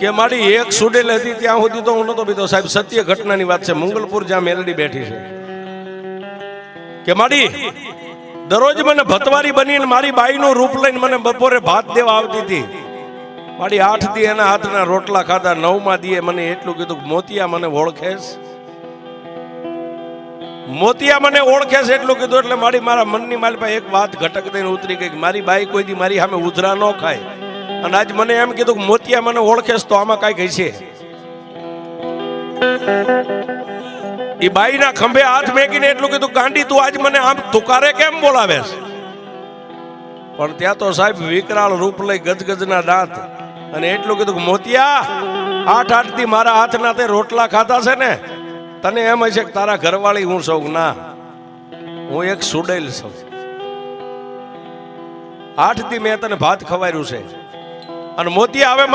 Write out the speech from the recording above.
કે મારી એક સુડેલ હતી ત્યાં સુધી તો હું નતો બીતો સાહેબ. સત્ય ઘટનાની વાત છે. મંગલપુર જ્યાં મેલડી બેઠી છે કે મારી દરરોજ મને ભતવારી બનીને મારી બાઈનું રૂપ લઈને મને બપોરે ભાત દેવા આવતી હતી. મારી 8 દી એના હાથના રોટલા ખાધા. 9મા દીએ મને એટલું કીધું, મોતિયા મને ઓળખેશ, મોતિયા મને ઓળખેશ એટલું કીધું. એટલે મારા મનની મારી પાસે એક વાત ઘટક દઈને ઉતરી ગઈ. મારી બાઈ કોઈ દી મારી સામે ઉધરા ન ખાય. અને આજ મને એમ કીધું કે મોતિયા મને ઓળખેશ તો આમાં કઈ છે. એ બાઈના ખંભે હાથ મેકીને એટલું કીધું, ગાંડી તું આજ મને આમ તુકારે કેમ બોલાવે? પણ ત્યાં તો સાહેબ વિકરાળ રૂપ લઈ ગજગજના દાંત અને એટલું કીધું કે મોતિયા 8 દી મારા હાથના તે રોટલા ખાધા છે ને, તને એમ હશે કે તારા ઘરવાળી હું સૌ. ના, હું એક સુડેલ છું. 8 દી મેં તને ભાત ખવાર્યું છે. અને મોતિયા હવે મને